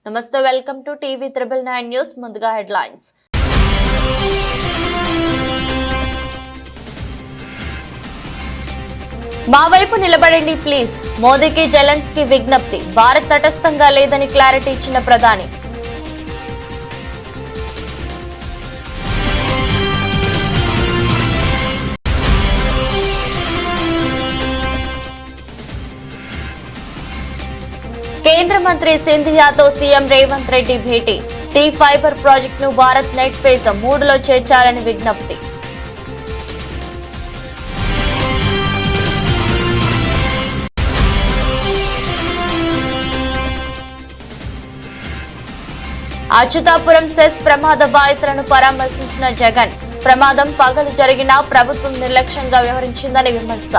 నమస్తే, welcome to TV 999 news. ముందుగా headlines. మా వైపు నిలబడండి ప్లీజ్, మోదీకి జెలెన్స్కీ విజ్ఞప్తి. భారత్ తటస్థంగా లేదని క్లారిటీ ఇచ్చిన ప్రధాని. కేంద్ర మంత్రి సింధియాతో సీఎం రేవంత్ రెడ్డి భేటీ. టీ ఫైబర్ ప్రాజెక్టును భారత్ నెట్ ఫేజ్ 3లో చేర్చాలని విజ్ఞప్తి. అచ్యుతాపురం సెస్ ప్రమాద బాధితులను పరామర్శించిన జగన్. ప్రమాదం పగలు జరిగినా ప్రభుత్వం నిర్లక్ష్యంగా వ్యవహరించిందని విమర్శ.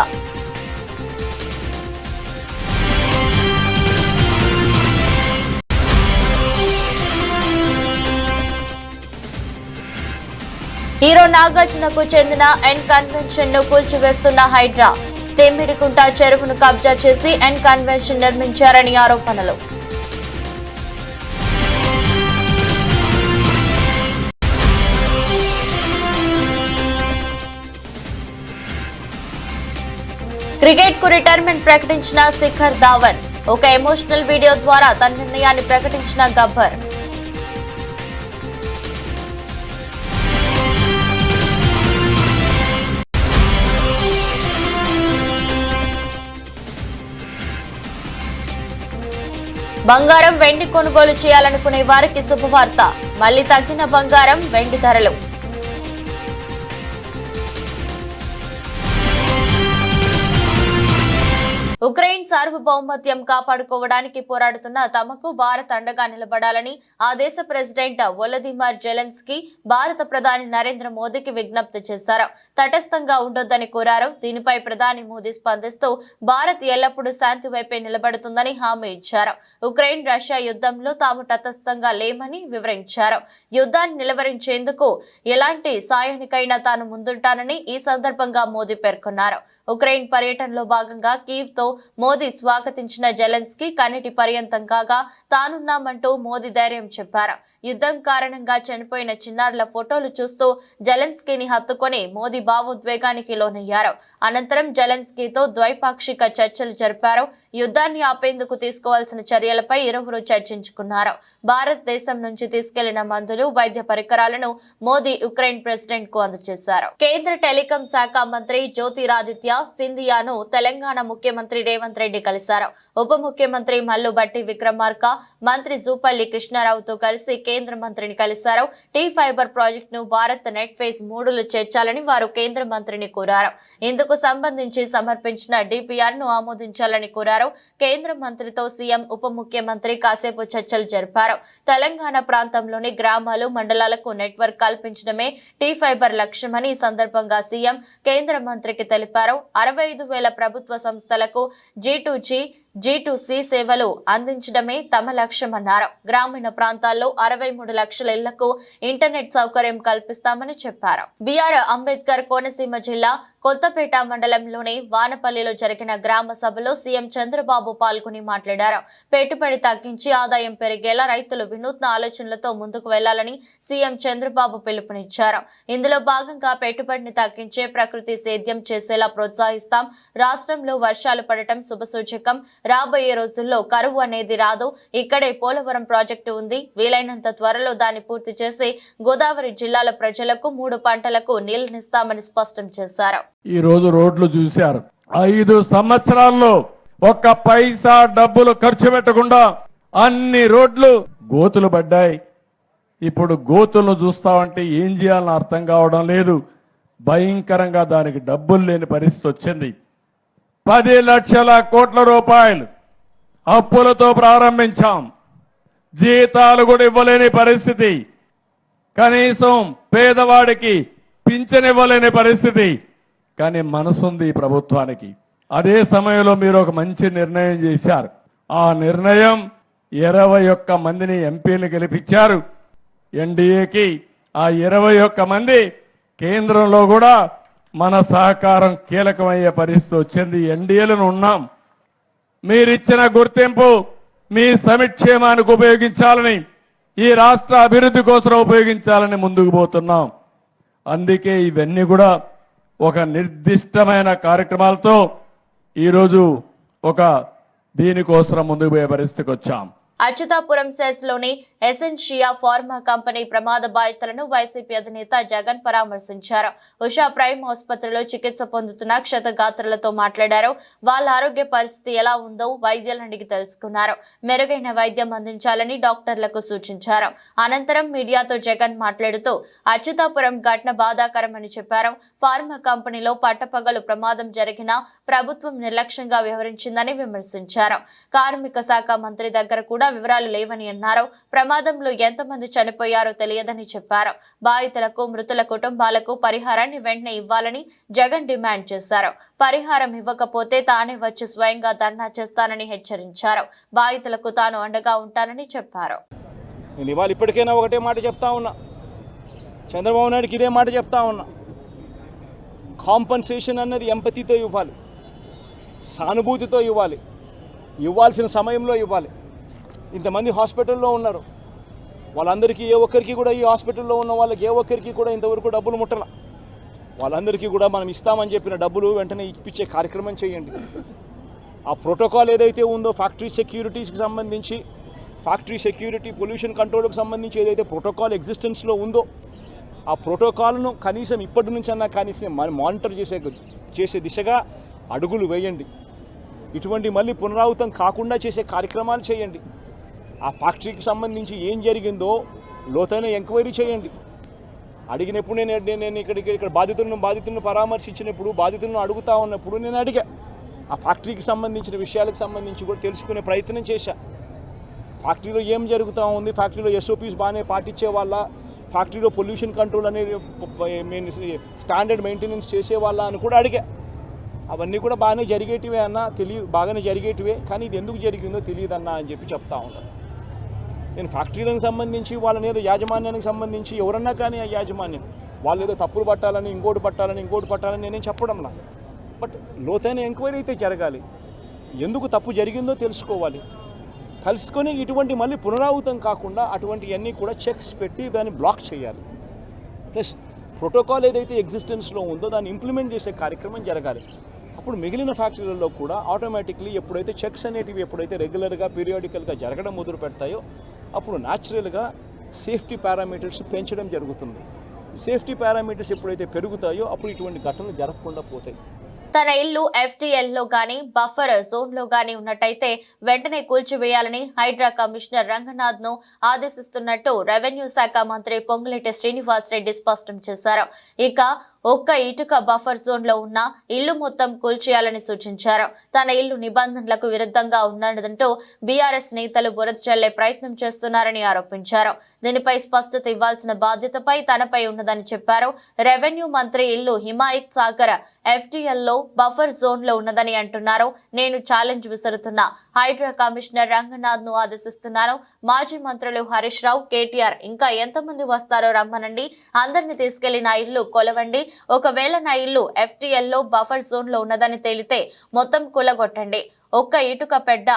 హీరో నాగార్జునకు చెందిన ఎన్ కన్వెన్షన్ ను కూల్చివేస్తున్న హైడ్రా. తెమ్మిడికుంట చెరువును కబ్జా చేసి ఎన్ కన్వెన్షన్ నిర్మించారని ఆరోపణలు. క్రికెట్ కు రిటైర్మెంట్ ప్రకటించిన శిఖర్ ధావన్. ఒక ఎమోషనల్ వీడియో ద్వారా తన నిర్ణయాన్ని ప్రకటించిన గబ్బర్. బంగారం వెండి కొనుగోలు చేయాలనుకునే వారికి శుభవార్త. మళ్లీ తగ్గిన బంగారం వెండి ధరలు. ఉక్రెయిన్ సార్వభౌమత్యం కాపాడుకోవడానికి పోరాడుతున్న తమకు భారత్ అండగా నిలబడాలని ఆ దేశ ప్రెసిడెంట్ వొలోదిమిర్ జెలెన్స్కీ భారత ప్రధాని నరేంద్ర మోదీకి విజ్ఞప్తి చేశారు. తటస్థంగా ఉండొద్దని కోరారు. దీనిపై ప్రధాని మోదీ స్పందిస్తూ భారత్ ఎల్లప్పుడూ శాంతి వైపే నిలబడుతుందని హామీ ఇచ్చారు. ఉక్రెయిన్ రష్యా యుద్ధంలో తాము తటస్థంగా లేమని వివరించారు. యుద్ధాన్ని నిలువరించేందుకు ఎలాంటి సాయానికైనా తాను ముందుంటానని ఈ సందర్భంగా మోదీ పేర్కొన్నారు. ఉక్రెయిన్ పర్యటనలో భాగంగా కీవ్ తో మోదీ స్వాగతించిన జెలెన్స్కీ కన్నీటి పర్యంతం కాగా తానున్నామంటూ మోదీ ధైర్యం చెప్పారు. యుద్ధం కారణంగా చనిపోయిన చిన్నారుల ఫోటోలు చూస్తూ జెలెన్స్కీని హత్తుకొని మోదీ భావోద్వేగానికి లోనయ్యారు. అనంతరం జెలెన్స్కీతో ద్వైపాక్షిక చర్చలు జరిపారు. యుద్ధాన్ని ఆపేందుకు తీసుకోవాల్సిన చర్యలపై ఇరువురు చర్చించుకున్నారు. భారతదేశం నుంచి తీసుకెళ్లిన మందులు, వైద్య పరికరాలను మోదీ ఉక్రెయిన్ ప్రెసిడెంట్ కు అందజేశారు. కేంద్ర టెలికాం శాఖ మంత్రి జ్యోతిరాదిత్య సింధియాను తెలంగాణ ముఖ్యమంత్రి రేవంత్ రెడ్డి కలిశారు. ఉప ముఖ్యమంత్రి మల్లు బట్టి విక్రమార్క, మంత్రి జూపల్లి కృష్ణారావుతో కలిసి కేంద్ర మంత్రిని కలిశారు. టీ ఫైబర్ ప్రాజెక్టును భారత్ నెట్ ఫేజ్ 3లో చేర్చాలని వారు కేంద్ర మంత్రిని కోరారు. ఇందుకు సంబంధించి సమర్పించిన డిపిఆర్ ను ఆమోదించాలని కోరారు. కేంద్ర మంత్రితో సీఎం, ఉప ముఖ్యమంత్రి కాసేపు చర్చలు జరిపారు. తెలంగాణ ప్రాంతంలోని గ్రామాలు, మండలాలకు నెట్వర్క్ కల్పించడమే టీ ఫైబర్ లక్ష్యమని ఈ సందర్భంగా సీఎం కేంద్ర మంత్రికి తెలిపారు. 65,000 ప్రభుత్వ సంస్థలకు G2G, G2C సేవలు అందించడమే తమ లక్ష్యమన్నారు. గ్రామీణ ప్రాంతాల్లో 63 లక్షల ఇళ్లకు ఇంటర్నెట్ సౌకర్యం కల్పిస్తామని చెప్పారు. బిఆర్ అంబేద్కర్ కోనసీమ జిల్లా కొత్తపేట మండలంలోని వానపల్లిలో జరిగిన గ్రామ సభలో సీఎం చంద్రబాబు పాల్గొని మాట్లాడారు. పెట్టుబడి తగ్గించి ఆదాయం పెరిగేలా రైతులు వినూత్న ఆలోచనలతో ముందుకు వెళ్లాలని సీఎం చంద్రబాబు పిలుపునిచ్చారు. ఇందులో భాగంగా పెట్టుబడిని తగ్గించే, ప్రకృతి సేద్యం చేసేలా ప్రోత్సహిస్తాం. రాష్ట్రంలో వర్షాలు పడటం శుభసూచకం. రాబోయే రోజుల్లో కరువు అనేది రాదు. ఇక్కడే పోలవరం ప్రాజెక్టు ఉంది. వీలైనంత త్వరలో దాన్ని పూర్తి చేసి గోదావరి జిల్లాల ప్రజలకు 3 పంటలకు నీళ్లనిస్తామని స్పష్టం చేశారు. ఈ రోజు రోడ్లు చూశారు. 5 సంవత్సరాల్లో ఒక్క పైసా డబ్బులు ఖర్చు పెట్టకుండా అన్ని రోడ్లు గోతులు పడ్డాయి. ఇప్పుడు గోతులను చూస్తామంటే ఏం చేయాలని అర్థం కావడం లేదు. భయంకరంగా దానికి డబ్బులు లేని పరిస్థితి వచ్చింది. 10 లక్షల కోట్ల రూపాయలు అప్పులతో ప్రారంభించాం. జీతాలు కూడా ఇవ్వలేని పరిస్థితి. కనీసం పేదవాడికి పింఛన్ ఇవ్వలేని పరిస్థితి. కానీ మనసుంది ఈ ప్రభుత్వానికి. అదే సమయంలో మీరు ఒక మంచి నిర్ణయం చేశారు. ఆ నిర్ణయం 21 మందిని ఎంపీలు గెలిపించారు ఎన్డీఏకి. ఆ 21 మంది కేంద్రంలో కూడా మన సహకారం కీలకమయ్యే పరిస్థితి వచ్చింది. ఎన్డీఏలను ఉన్నాం. మీరిచ్చిన గుర్తింపు, మీ సమిక్షేమానికి ఉపయోగించాలని, ఈ రాష్ట్ర అభివృద్ధి కోసం ఉపయోగించాలని ముందుకు పోతున్నాం. అందుకే ఇవన్నీ కూడా ఒక నిర్దిష్టమైన కార్యక్రమాలతో ఈరోజు ఒక దీనికోసం ముందుకు పోయే పరిస్థితికి వచ్చాం. అచ్యుతాపురం సెస్ లోని ఎసెన్షియా ఫార్మా కంపెనీ ప్రమాద బాధితులను వైసీపీ అధినేత జగన్ పరామర్శించారు. ఉషా ప్రైమ్ ఆసుపత్రిలో చికిత్స పొందుతున్న క్షతగాత్రులతో మాట్లాడారు. వాళ్ళ ఆరోగ్య పరిస్థితి ఎలా ఉందో వైద్యులను అడిగి తెలుసుకున్నారు. మెరుగైన వైద్యం అందించాలని డాక్టర్లకు సూచించారు. అనంతరం మీడియాతో జగన్ మాట్లాడుతూ అచ్యుతాపురం ఘటన బాధాకరమని చెప్పారు. ఫార్మా కంపెనీలో పట్టపగలు ప్రమాదం జరిగినా ప్రభుత్వం నిర్లక్ష్యంగా వ్యవహరించిందని విమర్శించారు. కార్మిక శాఖ మంత్రి దగ్గర కూడా వివరాలు లేవని అన్నారు. ప్రమాదంలో ఎంతమంది చనిపోయారో తెలియదని చెప్పారు. బాధితులకు, మృతుల కుటుంబాలకు పరిహారాన్ని వెంటనే ఇవ్వాలని జగన్ డిమాండ్ చేశారు. పరిహారం ఇవ్వకపోతే తానే వచ్చి స్వయంగా ధర్నా చేస్తానని హెచ్చరించారు. బాధితులకు తాను అండగా ఉంటానని చెప్పారు. నేను ఇవాళ ఇప్పటికైనా ఒకటే మాట చెప్తా ఉన్నా, చంద్రబాబు నాయుడుకి ఇదే మాట చెప్తా ఉన్నా. కాంపన్సేషన్ అన్నది ఎంపతితో ఇవ్వాలి, సానుభూతితో ఇవ్వాలి, ఇవ్వాల్సిన సమయంలో ఇవ్వాలి. ఇంతమంది హాస్పిటల్లో ఉన్నారు, వాళ్ళందరికీ ఏ ఒక్కరికి కూడా, ఈ హాస్పిటల్లో ఉన్న వాళ్ళకి ఏ ఒక్కరికి కూడా ఇంతవరకు డబ్బులు ముట్టల. వాళ్ళందరికీ కూడా మనం ఇస్తామని చెప్పిన డబ్బులు వెంటనే ఇప్పించే కార్యక్రమం చేయండి. ఆ ప్రోటోకాల్ ఏదైతే ఉందో ఫ్యాక్టరీ సెక్యూరిటీస్కి సంబంధించి, ఫ్యాక్టరీ సెక్యూరిటీ, పొల్యూషన్ కంట్రోల్కి సంబంధించి ఏదైతే ప్రోటోకాల్ ఎగ్జిస్టెన్స్లో ఉందో ఆ ప్రోటోకాల్ను కనీసం ఇప్పటి నుంచన్నా కనీసం మానిటర్ చేసే దిశగా అడుగులు వేయండి. ఇటువంటి మళ్ళీ పునరావృతం కాకుండా చేసే కార్యక్రమాలు చేయండి. ఆ ఫ్యాక్టరీకి సంబంధించి ఏం జరిగిందో లోతైన ఎంక్వైరీ చేయండి. అడిగినప్పుడు నేను ఇక్కడ బాధితులను పరామర్శించినప్పుడు, బాధితులను అడుగుతా ఉన్నప్పుడు నేను అడిగా. ఆ ఫ్యాక్టరీకి సంబంధించిన విషయాలకు సంబంధించి కూడా తెలుసుకునే ప్రయత్నం చేశా. ఫ్యాక్టరీలో ఏం జరుగుతూ ఉంది, ఫ్యాక్టరీలో SOPs బాగానే పాటించే వాళ్ళ, ఫ్యాక్టరీలో పొల్యూషన్ కంట్రోల్ అనేది స్టాండర్డ్ మెయింటెనెన్స్ చేసే వాళ్ళ అని కూడా అడిగా. అవన్నీ కూడా బాగానే జరిగేటివే అన్న, బాగానే జరిగేటివే, కానీ ఇది ఎందుకు జరిగిందో తెలియదన్నా అని చెప్పి చెప్తా ఉన్నాను. నేను ఫ్యాక్టరీలకు సంబంధించి, వాళ్ళని ఏదో యాజమాన్యానికి సంబంధించి ఎవరన్నా కానీ ఆ యాజమాన్యం వాళ్ళు ఏదో తప్పులు పట్టాలని, ఇంకోటి పట్టాలని నేనేం చెప్పడంలా. బట్ లోతైన ఎంక్వైరీ అయితే జరగాలి. ఎందుకు తప్పు జరిగిందో తెలుసుకోవాలి. తెలుసుకొని ఇటువంటి మళ్ళీ పునరావృతం కాకుండా అటువంటివన్నీ కూడా చెక్స్ పెట్టి దాన్ని బ్లాక్ చేయాలి. ప్లస్ ప్రోటోకాల్ ఏదైతే ఎగ్జిస్టెన్స్లో ఉందో దాన్ని ఇంప్లిమెంట్ చేసే కార్యక్రమం జరగాలి. అప్పుడు మిగిలిన ఫ్యాక్టరీలలో కూడా ఆటోమేటిక్లీ ఎప్పుడైతే చెక్స్ అనేటివి ఎప్పుడైతే రెగ్యులర్గా, పీరియాడికల్గా జరగడం మొదలు పెడతాయో అప్పుడు న్యాచురల్గా సేఫ్టీ పారామీటర్స్ పెంచడం జరుగుతుంది. సేఫ్టీ పారామీటర్స్ ఎప్పుడైతే పెరుగుతాయో అప్పుడు ఇటువంటి ఘటనలు జరగకుండా పోతాయి. తన ఇల్లు FTL లో గాని బఫర్ జోన్ లో గాని ఉన్నట్టయితే వెంటనే కూల్చివేయాలని హైడ్రా కమిషనర్ రంగనాథ్ ను ఆదేశిస్తున్నట్టు రెవెన్యూ శాఖ మంత్రి పొంగులేటి శ్రీనివాసరెడ్డి స్పష్టం చేశారు. ఇక ఒక్క ఇటుక బఫర్ జోన్ లో ఉన్న ఇల్లు మొత్తం కూల్చేయాలని సూచించారు. తన ఇల్లు నిబంధనలకు విరుద్ధంగా ఉన్నదంటూ బీఆర్ఎస్ నేతలు బురద చల్లే ప్రయత్నం చేస్తున్నారని ఆరోపించారు. దీనిపై స్పష్టత ఇవ్వాల్సిన బాధ్యతపై తనపై ఉన్నదని చెప్పారు. రెవెన్యూ మంత్రి ఇల్లు హిమాయత్ సాగర్ FTL లో బఫర్ జోన్ లో ఉన్నదని అంటున్నారు. నేను ఛాలెంజ్ విసురుతున్నా. హైడ్రా కమిషనర్ రంగనాథ్ ను ఆదేశిస్తున్నాను. మాజీ మంత్రులు హరీష్ రావు, KTR ఇంకా ఎంతమంది వస్తారో రమ్మనండి. అందరిని తీసుకెళ్లి నా ఇల్లు కొలవండి. ఒకవేళ నా ఇల్లు FTL లో బఫర్ జోన్ లో ఉన్నదని తేలితే మొత్తం కూలగొట్టండి. ఒక్క ఇటుక పెడ్డ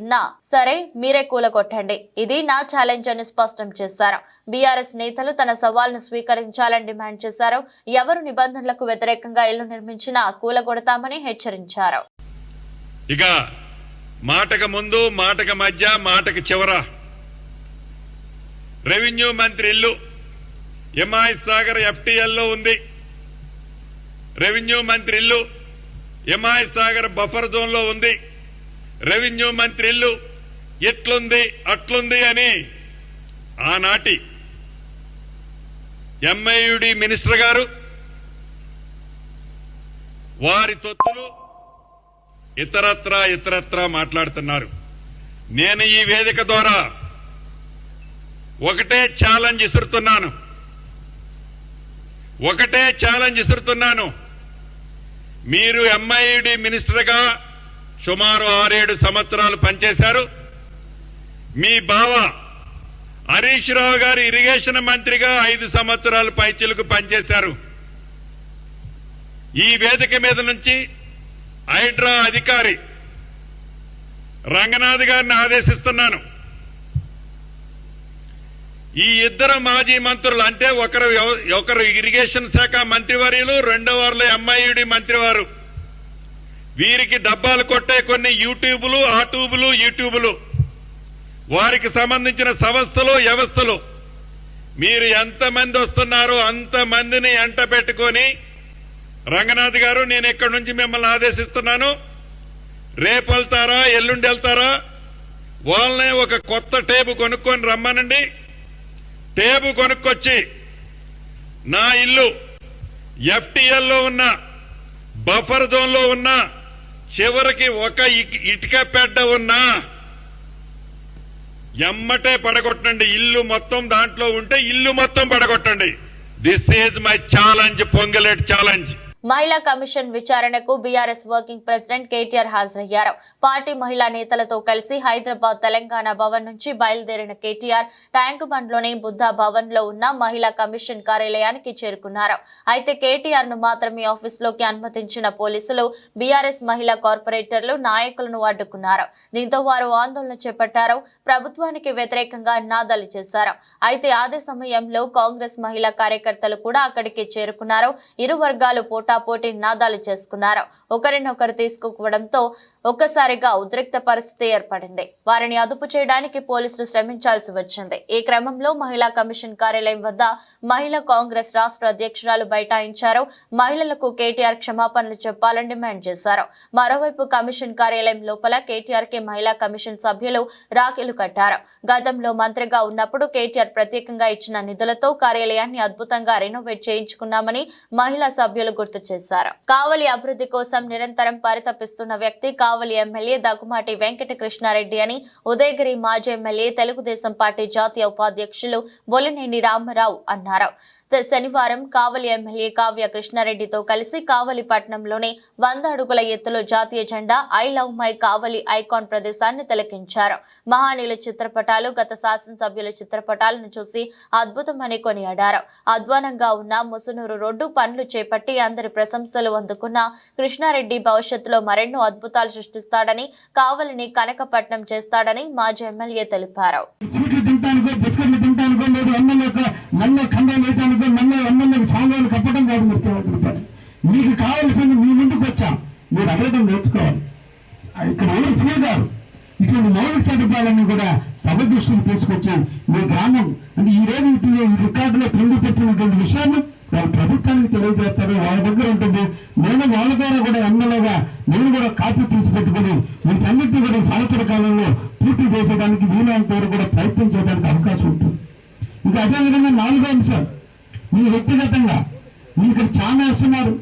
ఇన్నా సరే మీరే కూలగొట్టండి. ఇది నా ఛాలెంజ్ అని స్పష్టం చేశారు. బీఆర్ఎస్ నేతలు తన సవాల్ను స్వీకరించాలని డిమాండ్ చేశారు. ఎవరు నిబంధనలకు వ్యతిరేకంగా ఇల్లు నిర్మించినా కూలగొడతామని హెచ్చరించారు. ఇక మాటకు ముందు, మాటకు మధ్య, మాటకు చివర రెవెన్యూ మంత్రి ఇల్లు హిమాయత్ సాగర్ FTL లో ఉంది. రెవెన్యూ మంత్రి ఇల్లు హిమాయత్ సాగర్ బఫర్ జోన్ లో ఉంది. రెవెన్యూ మంత్రి ఇల్లు ఎట్లుంది అట్లుంది అని ఆనాటి MIUD మినిస్టర్ గారు వారి తొత్తులు ఇతరత్రా మాట్లాడుతున్నారు. నేను ఈ వేదిక ద్వారా ఒకటే ఛాలెంజ్ ఇస్తున్నాను. మీరు MIUD మినిస్టర్గా సుమారు 6-7 సంవత్సరాలు పనిచేశారు. మీ బావ హరీష్ రావు గారు ఇరిగేషన్ మంత్రిగా 5 సంవత్సరాలు పైచిలకు పనిచేశారు. ఈ వేదిక మీద నుంచి హైడ్రా అధికారి రంగనాథ్ గారిని ఆదేశిస్తున్నాను. ఈ ఇద్దరు మాజీ మంత్రులు అంటే ఒకరు ఇరిగేషన్ శాఖ మంత్రివర్యులు, రెండో వారిలో ఎంఐయుడి మంత్రివారు, వీరికి డబ్బాలు కొట్టే కొన్ని యూట్యూబులు, యూట్యూబులు, వారికి సంబంధించిన సంస్థలు, వ్యవస్థలు, మీరు ఎంతమంది వస్తున్నారో అంతమందిని ఎంట పెట్టుకొని, రంగనాథ్ గారు నేను ఇక్కడి నుంచి మిమ్మల్ని ఆదేశిస్తున్నాను, రేపు వెళ్తారా ఎల్లుండి వెళ్తారా, వాళ్ళనే ఒక కొత్త టేబు కొనుక్కొని రమ్మనండి. టేబు కొనుక్కొచ్చి నా ఇల్లు ఎఫ్టీఎల్లో ఉన్న బఫర్ జోన్లో ఉన్న చివరికి ఒక ఇటుక పెడ్డ ఉన్నా ఎమ్మటే పడగొట్టండి. ఇల్లు మొత్తం దాంట్లో ఉంటే ఇల్లు మొత్తం పడగొట్టండి. This is my challenge, Ponguleti challenge. మహిళా కమిషన్ విచారణకు బీఆర్ఎస్ వర్కింగ్ ప్రెసిడెంట్ కేటీఆర్ హాజరయ్యారు. పార్టీ మహిళా నేతలతో కలిసి హైదరాబాద్ తెలంగాణ భవన్ నుంచి బయలుదేరిన కేటీఆర్ ట్యాంక్ బండ్లోని బుద్ధా భవన్ లో ఉన్న మహిళా కమిషన్ కార్యాలయానికి చేరుకున్నారు. అయితే కేటీఆర్ ను మాత్రమే ఆఫీసులోకి అనుమతించిన పోలీసులు బీఆర్ఎస్ మహిళా కార్పొరేటర్లు నాయకులను అడ్డుకున్నారు. దీంతో వారు ఆందోళన చేపట్టారు. ప్రభుత్వానికి వ్యతిరేకంగా నినాదాలు చేశారు. అయితే అదే సమయంలో కాంగ్రెస్ మహిళా కార్యకర్తలు కూడా అక్కడికి చేరుకున్నారు. ఇరు వర్గాలు పోటీ నినాదాలు చేసుకున్నారు. ఒకరినొకరు తీసుకోవడంతో ఒక్కసారిగా ఉద్రిక్త పరిస్థితి ఏర్పడింది. వారిని అదుపు చేయడానికి పోలీసులు శ్రమించాల్సి వచ్చింది. ఈ క్రమంలో మహిళా కమిషన్ కార్యాలయం వద్ద మహిళా కాంగ్రెస్ రాష్ట్ర అధ్యక్షురాలు బైఠాయించారు. మహిళలకు కేటీఆర్ క్షమాపణలు చెప్పాలని డిమాండ్ చేశారు. మరోవైపు కమిషన్ కార్యాలయం లోపల కేటీఆర్ కి మహిళా కమిషన్ సభ్యులు రాఖీలు కట్టారు. గతంలో మంత్రిగా ఉన్నప్పుడు కేటీఆర్ ప్రత్యేకంగా ఇచ్చిన నిధులతో కార్యాలయాన్ని అద్భుతంగా రెనోవేట్ చేయించుకున్నామని మహిళా సభ్యులు గుర్తు చేశారు. కావలి అభివృద్ధి కోసం నిరంతరం పరితపిస్తున్న వ్యక్తి కావలి ఎమ్మెల్యే దగ్గుమాటి వెంకట కృష్ణారెడ్డి అని ఉదయగిరి మాజీ ఎమ్మెల్యే తెలుగుదేశం పార్టీ జాతీయ ఉపాధ్యక్షులు బొలినేని రామారావు అన్నారు. శనివారం కావలి ఎమ్మెల్యే కావ్య కృష్ణారెడ్డితో కలిసి కావలి పట్టణంలోని 100 అడుగుల ఎత్తులో జాతీయ జెండా I love my Kavali icon ప్రదేశాన్ని తిలకించారు. మహానీయుల చిత్రపటాలు, గత శాసనసభ్యుల చిత్రపటాలను చూసి అద్భుతమని కొనియాడారు. అధ్వానంగా ఉన్న ముసునూరు రోడ్డు పనులు చేపట్టి అందరి ప్రశంసలు అందుకున్న కృష్ణారెడ్డి భవిష్యత్తులో మరెన్నో అద్భుతాలు సృష్టిస్తాడని, కావలిని కనకపట్నం చేస్తాడని మాజీ ఎమ్మెల్యే తెలిపారు. సాంగాలు కప్పడం కాదు మీరు మీకు కావాల్సింది మీ ముందుకు వచ్చాం, మీరు అడగడం నేర్చుకోవాలి. ఇక్కడ ఎవరు ఫ్రీ గారు ఇటువంటి మౌలిక సదుపాయాలన్నీ కూడా సభ దృష్టికి తీసుకొచ్చాం. మీ గ్రామం అంటే ఈ రోజు ఈ రికార్డులో పొందుపరిచినటువంటి విషయాన్ని వాళ్ళు ప్రభుత్వానికి తెలియజేస్తారు. వాళ్ళ దగ్గర ఉంటుంది. నేను వాళ్ళ ద్వారా కూడా ఎమ్మెల్యేగా నేను కూడా కాపీ తీసి పెట్టుకుని వీటన్నిటిని కూడా సంవత్సర కాలంలో పూర్తి చేసేదానికి వీలైనంత వరకు కూడా ప్రయత్నం చేయడానికి అవకాశం ఉంటుంది. ఇంకా అదేవిధంగా 4వ అంశం, మీ వ్యక్తిగతంగా మీరు ఇక్కడ చాలా వేస్తున్నారు,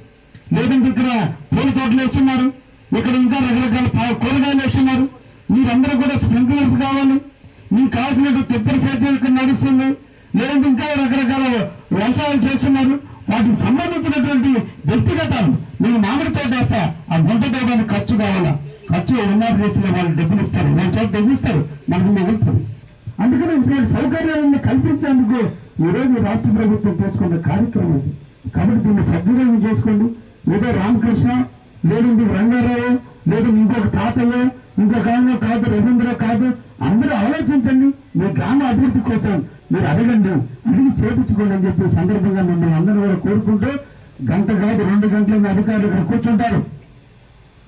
లేదంటే ఇక్కడ పూల తోటలు వేస్తున్నారు, ఇక్కడ ఇంకా రకరకాల కూరగాయలు వేస్తున్నారు. మీరందరూ కూడా స్ప్రింక్లర్స్ కావాలి, మీకు కావాల్సినట్టు తిప్పల సేద్యం ఇక్కడ నడుస్తుంది, లేదంటే ఇంకా రకరకాల వ్యవసాయాలు చేస్తున్నారు. వాటికి సంబంధించినటువంటి వ్యక్తిగతాలు మీరు మామిడి తోట వేస్తా ఆ గుంట తోటానికి ఖర్చు కావాలా, ఖర్చు ఉన్నారు చేసిన వాళ్ళు డబ్బులు ఇస్తారు, వాళ్ళ చోట తగ్గిస్తారు, మనకు మిగులుతుంది. అందుకని ఇటువంటి సౌకర్యాలను కల్పించేందుకు ఈరోజు రాష్ట్ర ప్రభుత్వం తీసుకున్న కార్యక్రమం ఇది. కాబట్టి దీన్ని సద్వినియోగం చేసుకోండి. ఏదో రామకృష్ణ, లేదంటే రంగారావు, లేదా ఇంకొక తాతయ్య, ఇంకొక ఆయన కాదు, రవీంద్ర కాదు, అందరూ ఆలోచించండి. మీ గ్రామ అభివృద్ధి కోసం మీరు అడగండి, అడిగి చేపించుకోండి అని చెప్పి సందర్భంగా మిమ్మల్ని అందరూ కూడా కోరుకుంటూ, గంట కాదు 2 గంటల అధికారులు ఇక్కడ కూర్చుంటారు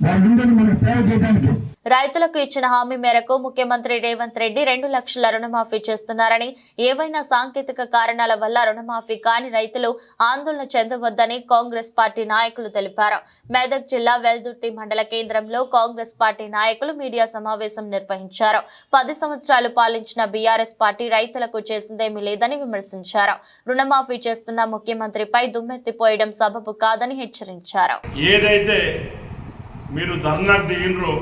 వాళ్ళందరూ మనకు సేవ చేయడానికి. రైతులకు ఇచ్చిన హామీ మేరకు ముఖ్యమంత్రి రేవంత్ రెడ్డి 2 లక్షల రుణమాఫీ చేస్తున్నారని, ఏవైనా సాంకేతిక కారణాల వల్ల రుణమాఫీ కాని రైతులు ఆందోళన చెందవద్దని కాంగ్రెస్ పార్టీ నాయకులు తెలిపారు. మెదక్ జిల్లా వెల్దుర్తి మండల కేంద్రంలో కాంగ్రెస్ పార్టీ నాయకులు మీడియా సమావేశం నిర్వహించారు. 10 సంవత్సరాలు పాలించిన బీఆర్ఎస్ పార్టీ రైతులకు చేసిందేమీ లేదని విమర్శించారు. రుణమాఫీ చేస్తున్న ముఖ్యమంత్రిపై దుమ్మెత్తిపోయడం సబబు కాదని హెచ్చరించారు. ఏదైతే మీరు ధర్నాకు దిగినరో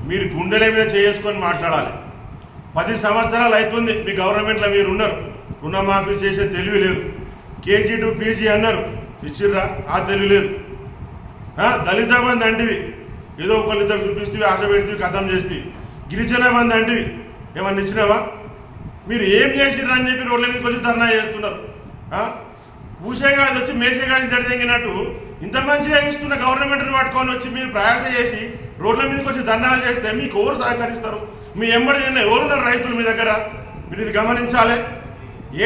మీరు గుండెల మీద చేసుకొని మాట్లాడాలి. 10 సంవత్సరాలు అవుతుంది మీ గవర్నమెంట్లో మీరు ఉన్నారు, రుణమాఫీ చేసే తెలివి లేదు. కేజీ టు పీజీ అన్నారు, ఇచ్చిర్రా? ఆ తెలివి లేదు. దళిత బంధు అంటివి, ఏదో ఒకళ్ళిద్దరు చూపిస్తూ ఆశ పెడితే కథం చేస్తే. గిరిజన బంధు అంటివి, ఏమన్నా ఇచ్చినావా? మీరు ఏం చేసిర్రా అని చెప్పి రోడ్ల మీద కొంచెం ధర్నా చేస్తున్నారు. పూసేగాడి వచ్చి మేసేగాడిని తడిదెంగినట్టు ఇంత మంచిగా ఇస్తున్న గవర్నమెంట్ని పట్టుకొని వచ్చి మీరు ప్రయాస చేసి రోడ్ల మీదకి వచ్చి ధర్నాలు చేస్తే మీకు ఎవరు సహకరిస్తారు? మీ ఎంబడి నిన్న ఎవరున్నారు రైతులు మీ దగ్గర? మీరు ఇది గమనించాలి.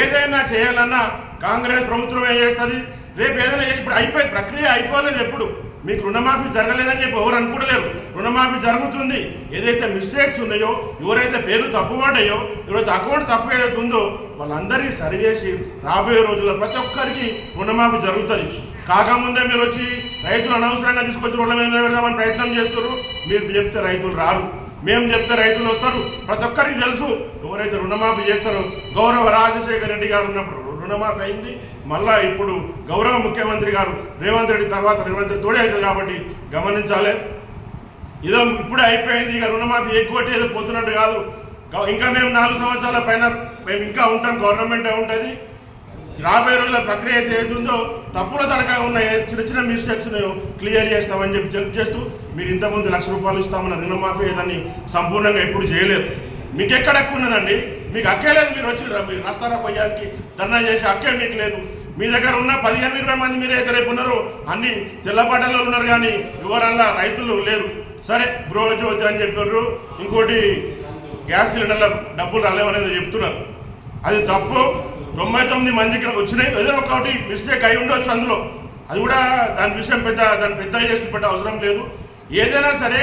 ఏదైనా చేయాలన్నా కాంగ్రెస్ ప్రభుత్వం ఏం చేస్తుంది? రేపు ఏదైనా ఇప్పుడు అయిపోయి ప్రక్రియ అయిపోలేదు. ఎప్పుడు మీకు రుణమాఫీ జరగలేదని చెప్పి ఎవరు అనుకుంటలేరు. రుణమాఫీ జరుగుతుంది. ఏదైతే మిస్టేక్స్ ఉన్నాయో, ఎవరైతే పేర్లు తప్పుపడ్డాయో, ఎవరైతే అకౌంట్ తప్పు ఏదైతే ఉందో వాళ్ళందరినీ సరిచేసి రాబోయే రోజుల్లో ప్రతి ఒక్కరికి రుణమాఫీ జరుగుతుంది. కాకముందే మీరు వచ్చి రైతులు అనవసరంగా తీసుకొచ్చి రోడ్ల మీద నిలబెడదామని ప్రయత్నం చేస్తారు. మీరు చెప్తే రైతులు రారు, మేము చెప్తే రైతులు వస్తారు. ప్రతి ఒక్కరికి తెలుసు ఎవరైతే రుణమాఫీ చేస్తారో. గౌరవ రాజశేఖర రెడ్డి గారు ఉన్నప్పుడు రుణమాఫీ అయింది. మళ్ళా ఇప్పుడు గౌరవ ముఖ్యమంత్రి గారు రేవంత్ రెడ్డి తర్వాత రేవంత్ రెడ్డి తోడే అవుతుంది. కాబట్టి గమనించాలి. ఇదో ఇప్పుడే అయిపోయింది. ఇక రుణమాఫీ ఎక్కువ ఏదో పోతున్నట్టు కాదు. ఇంకా మేము 4 సంవత్సరాల పైన మేము ఇంకా ఉంటాం. గవర్నమెంటే ఉంటుంది. రాబోయే రోజుల ప్రక్రియ ఏదైతుందో తప్పుల తడక ఉన్న చిన్న చిన్న మిస్టేక్స్ క్లియర్ చేస్తామని చెప్పి చేస్తూ, మీరు ఇంతకుముందు ₹1,00,000 ఇస్తామన్న రుణమాఫీ ఏదని సంపూర్ణంగా ఎప్పుడు చేయలేదు. మీకు ఎక్కడ హక్కు ఉన్నదండి? మీకు హక్కే లేదు. మీరు వచ్చి మీరు రాస్తారా పోయానికి ధర్నా చేసే హక్కే మీకు లేదు. మీ దగ్గర ఉన్న 15-20 మంది మీరైతే రేపు ఉన్నారు, అన్ని తెల్లబడ్డలో ఉన్నారు, కానీ ఎవరల్లా రైతులు లేరు. సరే గృహజ్యోతి అని చెప్పారు, ఇంకోటి గ్యాస్ సిలిండర్ల డబ్బులు రాలేవనేది చెప్తున్నారు. అది తప్పు. 99 మందికి వచ్చినాయి. ఏదైనా ఒకటి మిస్టేక్ అయి ఉండొచ్చు అందులో. అది కూడా దాని విషయం దాన్ని పెద్ద చేసి పెట్టే అవసరం లేదు. ఏదైనా సరే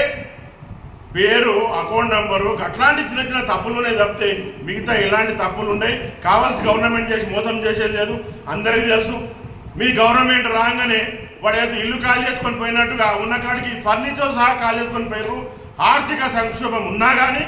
పేరు, అకౌంట్ నంబరు అట్లాంటి చిన్న చిన్న తప్పులునే తప్పితే మిగతా ఎలాంటి తప్పులు ఉన్నాయి. కావాల్సి గవర్నమెంట్ చేసి మోసం చేసేది లేదు. అందరికీ తెలుసు. మీ గవర్నమెంట్ రాగానే వాడు ఏదో ఇల్లు ఖాళీ చేసుకొని పోయినట్టుగా ఉన్న కాడికి ఫర్నిచర్ సహా ఖాళీ చేసుకొని పోయారు. ఆర్థిక సంక్షోభం ఉన్నా కానీ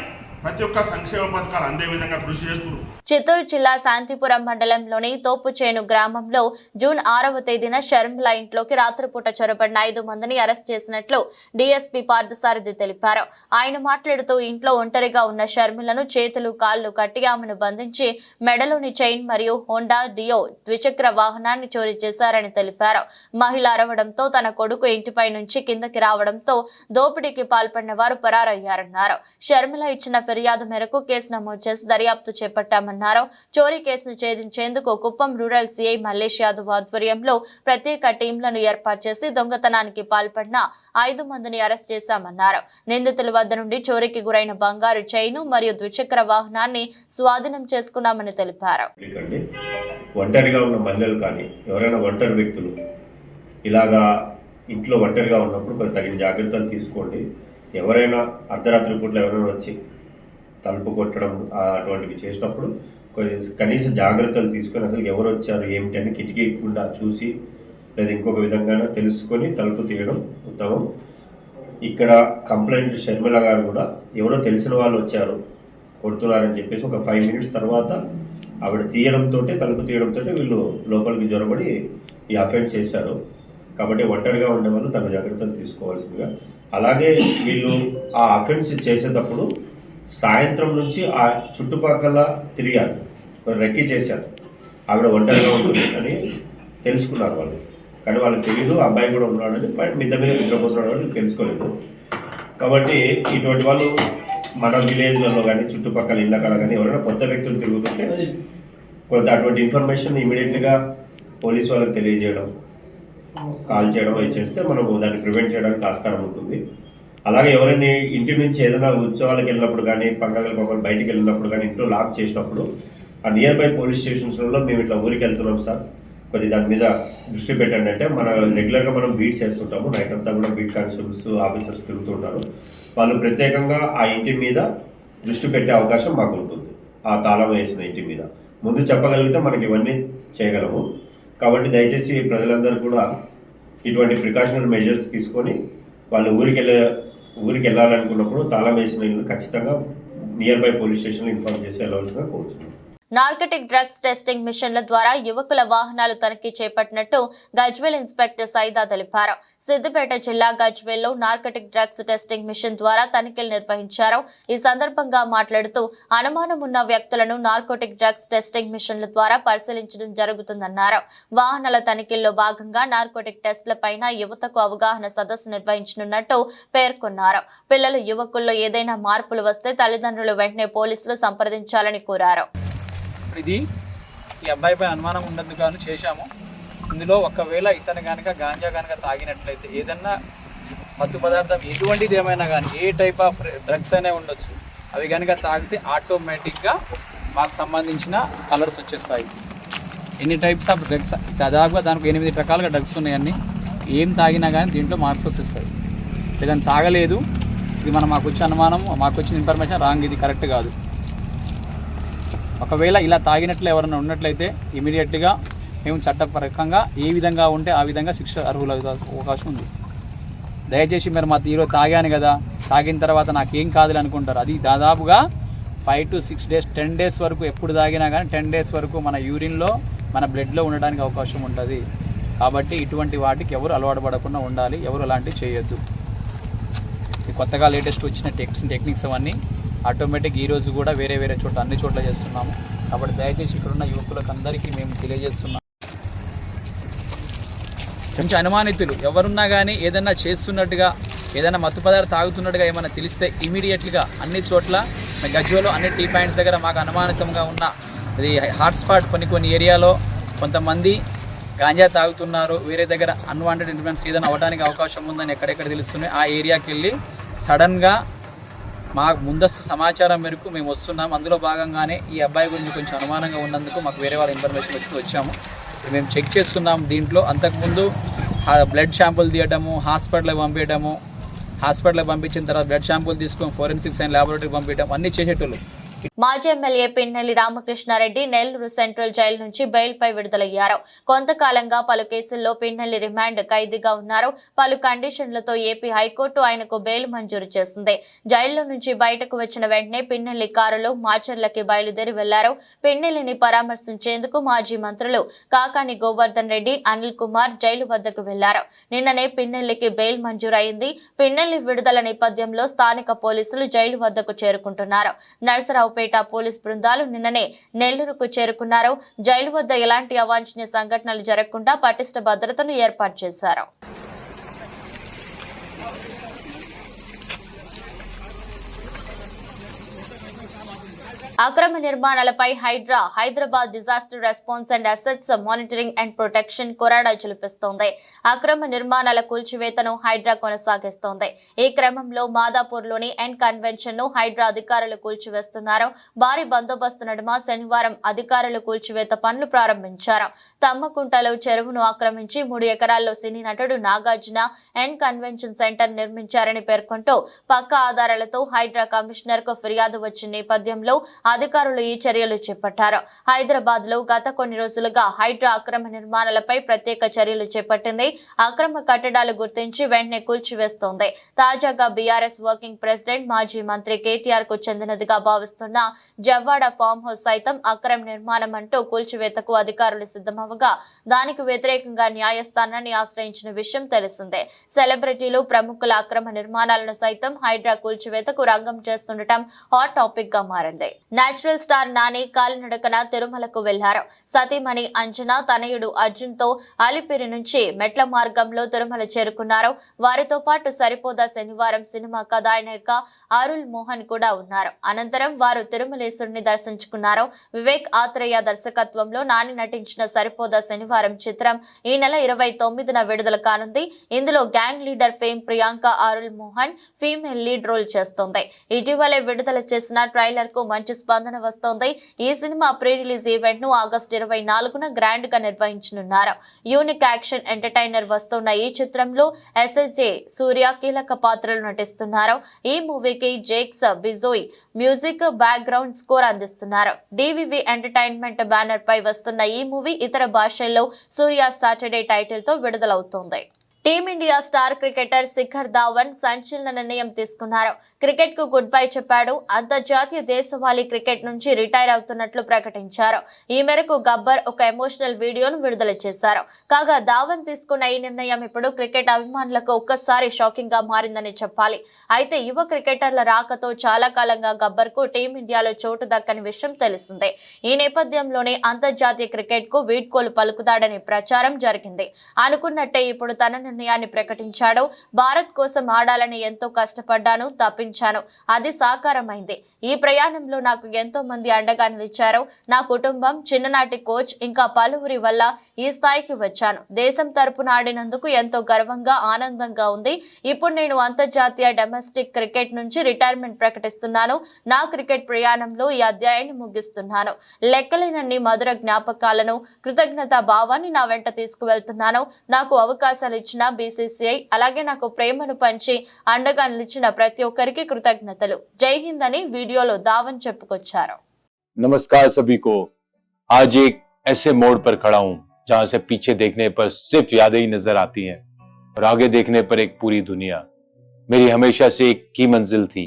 ప్రతి ఒక్క సంక్షేమ పథకాలు అందే విధంగా కృషి చేస్తున్నారు. చిత్తూరు జిల్లా శాంతిపురం మండలంలోని తోపుచేను గ్రామంలో జూన్ 6వ తేదీన షర్మిల ఇంట్లోకి రాత్రిపూట చొరబడిన 5 మందిని అరెస్ట్ చేసినట్లు డీఎస్పీ పార్థసారథి తెలిపారు. ఆయన మాట్లాడుతూ ఇంట్లో ఒంటరిగా ఉన్న షర్మిలను చేతులు కాళ్లు కట్టి ఆమెను బంధించి మెడలోని చైన్ మరియు హోండా డియో ద్విచక్ర వాహనాన్ని చోరీ చేశారని తెలిపారు. మహిళ అరవడంతో తన కొడుకు ఇంటిపై నుంచి కిందకి రావడంతో దోపిడీకి పాల్పడిన వారు పరారయ్యారన్నారు. షర్మిల ఇచ్చిన ఫిర్యాదు మేరకు కేసు నమోదు చేసి దర్యాప్తు చేపట్టామన్నారు. చోరీ కేసును ఛేదించేందుకు కుప్పం రూరల్ సీఐ మల్లేష్ యాదవ్ ఆధ్వర్యంలో ప్రత్యేక టీంలను ఏర్పాటు చేసి దొంగతనానికి పాల్పడిన 5 మందిని అరెస్ట్ చేశామన్నారు. నిందితుల వద్ద నుండి చోరీకి గురైన బంగారు చైను మరియు ద్విచక్ర వాహనాన్ని స్వాధీనం చేసుకున్నామని తెలిపారు. ఒంటరిగా ఉన్న మహిళలు కానీ ఎవరైనా ఒంటరి వ్యక్తులు ఇలాగా ఇంట్లో ఒంటరిగా ఉన్నప్పుడు కొంచెం తగిన జాగ్రత్తలు తీసుకోండి. ఎవరైనా అర్ధరాత్రి పూటలో ఎవరైనా వచ్చి తలుపు కొట్టడం అటువంటివి చేసినప్పుడు కనీస జాగ్రత్తలు తీసుకొని అసలు ఎవరు వచ్చారు ఏమిటి అని కిటికీ గుండా చూసి లేదా ఇంకొక విధంగా తెలుసుకొని తలుపు తీయడం ఉత్తమం. ఇక్కడ కంప్లైంట్ షర్మిల గారు కూడా ఎవరో తెలిసిన వాళ్ళు వచ్చారు కొడుతున్నారని చెప్పేసి ఒక 5 మినిట్స్ తర్వాత ఆవిడ తీయడంతో తలుపు తీయడంతో వీళ్ళు లోపలికి జొరబడి ఈ అఫెన్స్ చేశారు. కాబట్టి ఒంటరిగా ఉండే వాళ్ళు తమ జాగ్రత్తలు తీసుకోవాల్సిందిగా. అలాగే వీళ్ళు ఆ అఫెన్స్ చేసేటప్పుడు సాయంత్రం నుంచి ఆ చుట్టుపక్కల తిరిగారు, రెక్కి చేశారు. ఆవిడ ఒంటరిగా ఉంటుంది అని తెలుసుకున్నారు వాళ్ళు, కానీ వాళ్ళకి తెలియదు అబ్బాయి కూడా ఉన్నాడని. బట్ మిద్ద మీద నిద్రపోతున్నాడు అని తెలుసుకోలేదు. కాబట్టి ఇటువంటి వాళ్ళు మన విలేజ్లలో కానీ చుట్టుపక్కల ఇళ్ళ కాడ కానీ ఎవరైనా కొత్త వ్యక్తులు తిరుగుతుంటే కొంత అటువంటి ఇన్ఫర్మేషన్ ఇమీడియట్లీగా పోలీసు వాళ్ళకి తెలియజేయడం, కాల్ చేయడం అవి చేస్తే మనము దాన్ని ప్రివెంట్ చేయడానికి ఆస్కారం ఉంటుంది. అలాగే ఎవరైనా ఇంటి నుంచి ఏదైనా ఉత్సవాలకు వెళ్ళినప్పుడు కానీ పండుగలకు బయటికి వెళ్ళినప్పుడు కానీ ఇంట్లో లాక్ చేసినప్పుడు ఆ నియర్ బై పోలీస్ స్టేషన్స్లో మేము ఇట్లా ఊరికి వెళ్తున్నాం సార్, కొద్ది దాని మీద దృష్టి పెట్టండి అంటే మన రెగ్యులర్గా మనం బీట్స్ వేస్తుంటాము. నైట్ అంతా కూడా బీట్ కానిస్టేబుల్స్ ఆఫీసర్స్ తిరుగుతుంటారు. వాళ్ళు ప్రత్యేకంగా ఆ ఇంటి మీద దృష్టి పెట్టే అవకాశం మాకు ఉంటుంది. ఆ తాళం వేసిన ఇంటి మీద ముందు చెప్పగలిగితే మనకి ఇవన్నీ చేయగలము. కాబట్టి దయచేసి ప్రజలందరూ కూడా ఇటువంటి ప్రికాషనరీ మెజర్స్ తీసుకొని వాళ్ళు ఊరికి వెళ్ళాలనుకున్నప్పుడు తాళం వేసిన ఇల్లు ఖచ్చితంగా నియర్ బై పోలీస్ స్టేషన్లో ఇన్ఫార్మ్ చేసి వెళ్ళవలసిందిగా కోరుతున్నాం. నార్కటిక్ డ్రగ్స్ టెస్టింగ్ మిషన్ల ద్వారా యువకుల వాహనాలు తనిఖీ చేపట్టినట్టు గజ్వేల్ ఇన్స్పెక్టర్ సైదా తెలిపారు. సిద్దిపేట జిల్లా గజ్వేల్లో నార్కటిక్ డ్రగ్స్ టెస్టింగ్ మిషన్ ద్వారా తనిఖీలు నిర్వహించారు. ఈ సందర్భంగా మాట్లాడుతూ అనుమానం ఉన్న వ్యక్తులను నార్కోటిక్ డ్రగ్స్ టెస్టింగ్ మిషన్ల ద్వారా పరిశీలించడం జరుగుతుందన్నారు. వాహనాల తనిఖీల్లో భాగంగా నార్కోటిక్ టెస్టులపైన యువతకు అవగాహన సదస్సు నిర్వహించనున్నట్టు పేర్కొన్నారు. పిల్లలు యువకుల్లో ఏదైనా మార్పులు వస్తే తల్లిదండ్రులు వెంటనే పోలీసులు సంప్రదించాలని కోరారు. ఇది ఈ అబ్బాయిపై అనుమానం ఉన్నందుకు గాను చేశాము. ఇందులో ఒకవేళ ఇతను కనుక గాంజా కనుక తాగినట్లయితే ఏదన్నా మత్తు పదార్థం ఎటువంటిది ఏమైనా కానీ ఏ టైప్ ఆఫ్ డ్రగ్స్ అయినా ఉండొచ్చు, అవి కనుక తాగితే ఆటోమేటిక్గా మాకు సంబంధించిన కలర్స్ వచ్చేస్తాయి. ఎన్ని టైప్స్ ఆఫ్ డ్రగ్స్, దాదాపుగా దానికి 8 రకాలుగా డ్రగ్స్ ఉన్నాయన్నీ. ఏం తాగినా కానీ దీంట్లో మార్క్స్ వచ్చేస్తాయి. లేదని తాగలేదు, ఇది మాకు వచ్చే అనుమానం, మాకు వచ్చిన ఇన్ఫర్మేషన్ రాంగ్, ఇది కరెక్ట్ కాదు. ఒకవేళ ఇలా తాగినట్లు ఎవరైనా ఉన్నట్లయితే ఇమీడియట్గా మేము చట్టపరంగా ఏ విధంగా ఉంటే ఆ విధంగా శిక్ష అర్హుల అవకాశం ఉంది. దయచేసి మీరు ఈరోజు తాగాను కదా, తాగిన తర్వాత నాకేం కాదులే అనుకుంటారు. అది దాదాపుగా 5 to 6 days 10 days వరకు ఎప్పుడు తాగినా కానీ 10 days వరకు మన యూరిన్లో మన బ్లడ్లో ఉండడానికి అవకాశం ఉంటుంది. కాబట్టి ఇటువంటి వాటికి ఎవరు అలవాటు పడకుండా ఉండాలి, ఎవరు అలాంటివి చేయొద్దు. కొత్తగా లేటెస్ట్ వచ్చిన టెక్నిక్స్ అవన్నీ ఆటోమేటిక్ ఈరోజు కూడా వేరే చోట్ల అన్ని చోట్ల చేస్తున్నాము. కాబట్టి దయచేసి ఇక్కడున్న యువకులకు అందరికీ మేము తెలియజేస్తున్నాం, కొంచెం అనుమానితులు ఎవరున్నా కానీ ఏదైనా చేస్తున్నట్టుగా, ఏదైనా మత్తు పదార్థాలు తాగుతున్నట్టుగా ఏమైనా తెలిస్తే ఇమీడియట్గా అన్ని చోట్ల గజ్వేల్లో అన్ని టీ పాయింట్స్ దగ్గర మాకు అనుమానితంగా ఉన్న ఇది హాట్స్పాట్ కొన్ని ఏరియాలో కొంతమంది గాంజా తాగుతున్నారు, వేరే దగ్గర అన్వాంటెడ్ ఇన్ఫ్లుయెన్స్ ఏదైనా అవ్వడానికి అవకాశం ఉందని ఎక్కడెక్కడ తెలుస్తున్నాయి. ఆ ఏరియాకి వెళ్ళి సడన్గా మాకు ముందస్తు సమాచారం మేరకు మేము వస్తున్నాం. అందులో భాగంగానే ఈ అబ్బాయి గురించి కొంచెం అనుమానంగా ఉన్నందుకు మాకు వేరే వాళ్ళ ఇన్ఫర్మేషన్ వచ్చాము. మేము చెక్ చేస్తున్నాం. దీంట్లో అంతకుముందు బ్లడ్ శాంపుల్ తీయడము, హాస్పిటల్కి పంపించిన తర్వాత బ్లడ్ శాంపుల్ తీసుకొని ఫోరెన్సిక్ సైన్స్ ల్యాబొరేటరీకి పంపించడం అన్నీ చేసేటోళ్ళు. మాజీ MLA Pinnelli Ramakrishna Reddy Nellore central jail నుంచి బెయిల్పై విడుదలయ్యారు. కొంతకాలంగా పలు కేసుల్లో పిన్నెల్లి రిమాండ్ ఖైదీగా ఉన్నారు. పలు కండిషన్లతో ఏపీ హైకోర్టు ఆయనకు బెయిల్ మంజూరు చేసింది. జైల్లో నుంచి బయటకు వచ్చిన వెంటనే పిన్నెల్లి కారులో మాచర్లకి బయలుదేరి వెళ్లారు. పిన్నెల్లిని పరామర్శించేందుకు మాజీ మంత్రులు కాకాని గోవర్ధన్ రెడ్డి, అనిల్ కుమార్ జైలు వద్దకు వెళ్లారు. నిన్ననే పిన్నెల్లికి బెయిల్ మంజూరైంది. పిన్నెల్లి విడుదల నేపథ్యంలో స్థానిక పోలీసులు జైలు వద్దకు చేరుకుంటున్నారు. నర్సరావు పోలీస్ బృందాలు నిన్ననే నెల్లూరుకు చేరుకున్నారు. జైలు వద్ద ఎలాంటి అవాంఛనీయ సంఘటనలు జరగకుండా పటిష్ట భద్రతను ఏర్పాటు చేశారు. అక్రమ నిర్మాణాలపై Hyderabad disaster response and assets monitoring and protection కొరాడా చూపిస్తోంది. అక్రమ నిర్మాణాల కూల్చివేతను హైడ్రా కొనసాగిస్తోంది. ఈ క్రమంలో మాదాపూర్లోని ఎన్ కన్వెన్షన్ ను హైడ్రా అధికారులు కూల్చివేస్తున్నారు. భారీ బందోబస్తు నడుమ శనివారం అధికారులు కూల్చివేత పనులు ప్రారంభించారు. తమ్మకుంటలో చెరువును ఆక్రమించి 3 ఎకరాల్లో సినీ నటుడు నాగార్జున ఎన్ కన్వెన్షన్ సెంటర్ నిర్మించారని పేర్కొంటూ పక్కా ఆధారాలతో హైడ్రా కమిషనర్ కు ఫిర్యాదు వచ్చిన నేపథ్యంలో అధికారులు ఈ చర్యలు చేపట్టారు. హైదరాబాద్ లో గత కొన్ని రోజులుగా హైడ్రా అక్రమ నిర్మాణాలపై ప్రత్యేక చర్యలు చేపట్టింది. అక్రమ కట్టడాలు గుర్తించి వెంటనే కూల్చివేస్తోంది. తాజాగా బీఆర్ఎస్ వర్కింగ్ ప్రెసిడెంట్ మాజీ మంత్రి కేటీఆర్ కు చెందినదిగా భావిస్తున్న జవ్వాడ ఫామ్ హౌస్ సైతం అక్రమ నిర్మాణం అంటూ కూల్చివేతకు అధికారులు సిద్ధమవగా దానికి వ్యతిరేకంగా న్యాయస్థానాన్ని ఆశ్రయించిన విషయం తెలిసిందే. సెలబ్రిటీలు, ప్రముఖుల అక్రమ నిర్మాణాలను సైతం హైడ్రా కూల్చివేతకు రంగం చేస్తుండటం హాట్ టాపిక్ గా మారింది. నేచురల్ స్టార్ నాని కాలినడకన తిరుమలకు వెళ్లారు. సతీమణి అంజనా, తనయుడు అర్జున్ తో అలిపిరి నుంచి మెట్ల మార్గంలో తిరుమల చేరుకున్నారు. వారితో పాటు సరిపోదా శనివారం సినిమా కథానాయక అరుల్ మోహన్ కూడా ఉన్నారు. అనంతరం వారు తిరుమలేశ్వరుని దర్శించుకున్నారు. వివేక్ ఆత్రేయ దర్శకత్వంలో నాని నటించిన సరిపోదా శనివారం చిత్రం ఈ నెల 29న విడుదల కానుంది. ఇందులో gang leader fame Priyanka Arul Mohan female lead role చేస్తోంది. ఇటీవలే విడుదల చేసిన ట్రైలర్ కు మంచి స్పందన వస్తోంది. ఈ సినిమా ప్రీ రిలీజ్ ఈవెంట్ ను ఆగస్టు 24న గ్రాండ్ గా నిర్వహించనున్నారు. యూనిక్ యాక్షన్ ఎంటర్టైనర్ వస్తున్న ఈ చిత్రంలో ఎస్ఎస్జే సూర్య కీలక పాత్రలు నటిస్తున్నారు. ఈ మూవీకి Jakes Bejoy music, background score అందిస్తున్నారు. డివివి ఎంటర్టైన్మెంట్ బ్యానర్ పై వస్తున్న ఈ మూవీ ఇతర భాషల్లో సూర్య సాటర్డే టైటిల్ తో విడుదలవుతోంది. Team India star cricketer Shikhar Dhawan సంచలన నిర్ణయం తీసుకున్నారు. క్రికెట్ కు గుడ్ బై చెప్పాడు. అంతర్జాతీయ దేశవాళీ క్రికెట్ నుంచి రిటైర్ అవుతున్నట్లు ప్రకటించారు. ఈ మేరకు గబ్బర్ ఒక ఎమోషనల్ వీడియోను విడుదల చేశారు. కాగా ధావన్ తీసుకున్న ఈ నిర్ణయం ఇప్పుడు క్రికెట్ అభిమానులకు ఒక్కసారి షాకింగ్ గా మారిందని చెప్పాలి. అయితే యువ క్రికెటర్ల రాకతో చాలా కాలంగా గబ్బర్ కు టీమిండియాలో చోటు దక్కని విషయం తెలిసిందే. ఈ నేపథ్యంలోనే అంతర్జాతీయ క్రికెట్ కు వీడ్కోలు పలుకుతాడని ప్రచారం జరిగింది. అనుకున్నట్టే ఇప్పుడు తన నిర్ణయాన్ని ప్రకటించాడో, భారత్ కోసం ఆడాలని ఎంతో కష్టపడ్డాను, తప్పించాను. అది సాకారమైంది. ఈ ప్రయాణంలో నాకు ఎంతో మంది అండగా నిలిచారు. నా కుటుంబం, చిన్ననాటి కోచ్ ఇంకా పలువురి వల్ల ఈ స్థాయికి వచ్చాను. దేశం తరపున ఆడినందుకు ఎంతో గర్వంగా, ఆనందంగా ఉంది. ఇప్పుడు నేను అంతర్జాతీయ డొమెస్టిక్ క్రికెట్ నుంచి రిటైర్మెంట్ ప్రకటిస్తున్నాను. నా క్రికెట్ ప్రయాణంలో ఈ అధ్యాయాన్ని ముగిస్తున్నాను. లెక్కలేనన్ని మధుర జ్ఞాపకాలను, కృతజ్ఞతా భావాన్ని నా వెంట తీసుకువెళ్తున్నాను. నాకు అవకాశాలు ఇచ్చిన BCCI, అలాగే నాకు ప్రేమను పంచి అండగా నిలిచిన ప్రతి ఒక్కరికి కృతజ్ఞతలు. జై హింద్ అని వీడియోలో ధావన్ చెప్పుకొచ్చారు. नमस्कार सभी को। आज एक ऐसे मोड़ पर खड़ा हूं जहां से पीछे देखने पर सिर्फ यादें ही नजर आती हैं और आगे देखने पर एक पूरी दुनिया। मेरी हमेशा से एक की मंजिल थी,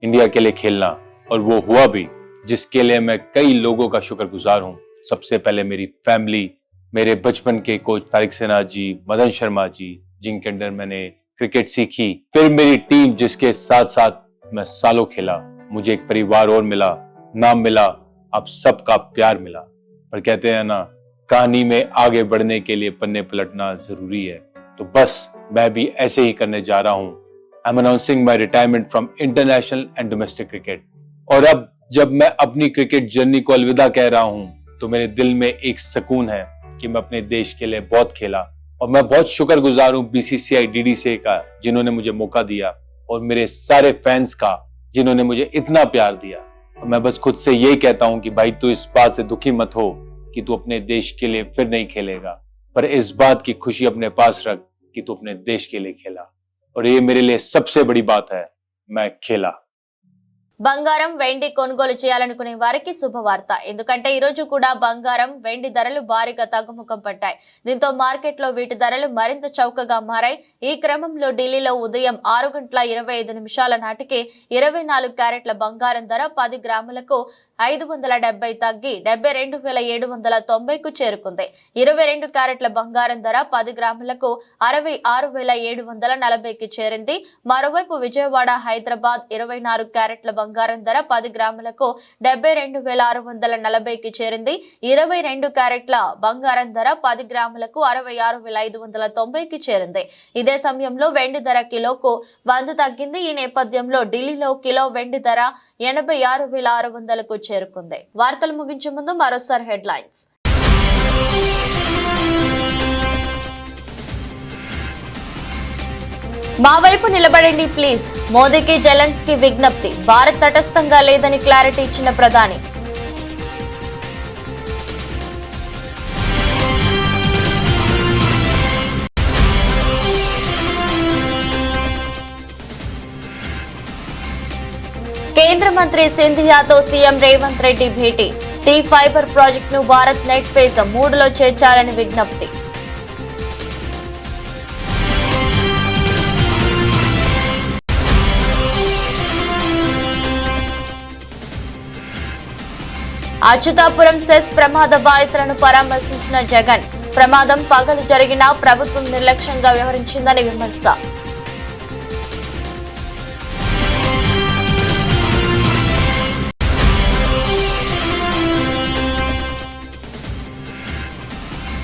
इंडिया के लिए खेलना, और वो हुआ भी, जिसके लिए मैं कई लोगों का शुक्रगुजार हूं। सबसे पहले मेरी फैमिली, मेरे बचपन के कोच तारिक सिन्हा जी, मदन शर्मा जी, जिनके अंडर मैंने क्रिकेट सीखी। फिर मेरी टीम, जिसके साथ साथ मैं सालों खेला। मुझे एक परिवार और मिला, नाम मिला, आप सबका प्यार मिला। पर कहते हैं ना, कहानी में आगे बढ़ने के लिए पन्ने पलटना जरूरी है, तो बस मैं भी ऐसे ही करने जा रहा हूं। I am announcing my retirement from international and domestic cricket. और अब जब मैं अपनी क्रिकेट जर्नी को अलविदा कह रहा हूं, तो मेरे दिल में एक सुकून है कि मैं अपने देश के लिए बहुत खेला, और मैं बहुत शुक्रगुजार हूं BCCI DDCA का, जिन्होंने मुझे मौका दिया, और मेरे सारे फैंस का, जिन्होंने मुझे इतना प्यार दिया। और मैं बस खुद से यही कहता हूं कि भाई, तू इस बात से दुखी मत हो कि तू अपने देश के लिए फिर नहीं खेलेगा, पर इस बात की खुशी अपने पास रख कि तू अपने देश के लिए खेला। और ये मेरे लिए सबसे बड़ी बात है, मैं खेला। బంగారం, వెండి కొనుగోలు చేయాలనుకునే వారికి శుభవార్త. ఎందుకంటే ఈ రోజు కూడా బంగారం, వెండి ధరలు భారీగా తగ్గుముఖం పట్టాయి. దీంతో మార్కెట్లో వీటి ధరలు మరింత చౌకగా మారాయి. ఈ క్రమంలో ఢిల్లీలో ఉదయం 6:25 నాటికి 24 క్యారెట్ల బంగారం ధర 10 గ్రాములకు 570 తగ్గి 72,790కు చేరుకుంది. 22 క్యారెట్ల బంగారం ధర 10 గ్రాములకు 66,740కి చేరింది. మరోవైపు విజయవాడ, హైదరాబాద్ 24 క్యారెట్ల బంగారం ధర 10 గ్రాములకు 72,640కి చేరింది. 22 క్యారెట్ల బంగారం ధర 10 గ్రాములకు 66,590కి చేరింది. ఇదే సమయంలో వెండి ధర కిలోకు 100 తగ్గింది. ఈ నేపథ్యంలో ఢిల్లీలో కిలో వెండి ధర 86,600కు చేరుకుంది. వార్తలు ముగించే ముందు మరోసారి హెడ్లైన్స్. మా వైపు నిలబడండి ప్లీజ్, మోదీకి జెలెన్స్కీ విజ్ఞప్తి. భారత్ తటస్థంగా లేదని క్లారిటీ ఇచ్చిన ప్రధాని. కేంద్ర మంత్రి సింధియాతో సీఎం రేవంత్ రెడ్డి భేటీ. టీ ఫైబర్ ప్రాజెక్టును భారత్ నెట్ ఫేజ్ 3లో చేర్చాలని విజ్ఞప్తి. అచ్యుతాపురం సెస్ ప్రమాద బాధితులను పరామర్శించిన జగన్. ప్రమాదం పగలు జరిగినా ప్రభుత్వం నిర్లక్ష్యంగా వ్యవహరించిందని విమర్శ.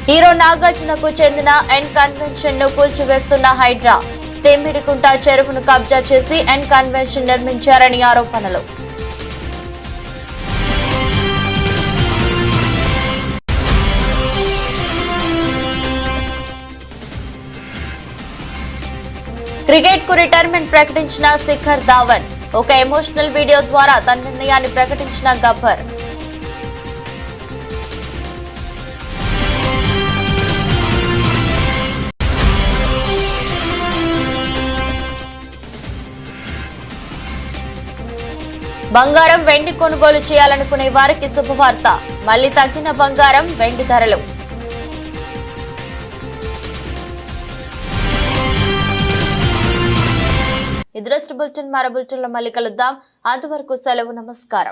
హీరో నాగార్జునకు చెందిన ఎన్ కన్వెన్షన్ ను కూల్చివేస్తున్న హైడ్రా. తెమ్మిడికుంట చెరువును కబ్జా చేసి ఎన్ కన్వెన్షన్ నిర్మించారని ఆరోపణలు. క్రికెట్ కు రిటైర్మెంట్ ప్రకటించిన శిఖర్ ధావన్. ఒక ఎమోషనల్ వీడియో ద్వారా తన నిర్ణయాన్ని ప్రకటించిన గబ్బర్. బంగారం, వెండి కొనుగోలు చేయాలనుకునే వారికి శుభవార్త. మళ్లీ తగ్గిన బంగారం, వెండి ధరలు. ఈ దృష్టి బులెటిన్ మరో బులెటిన్లో మళ్ళీ కలుద్దాం. అంతవరకు సెలవు, నమస్కారం.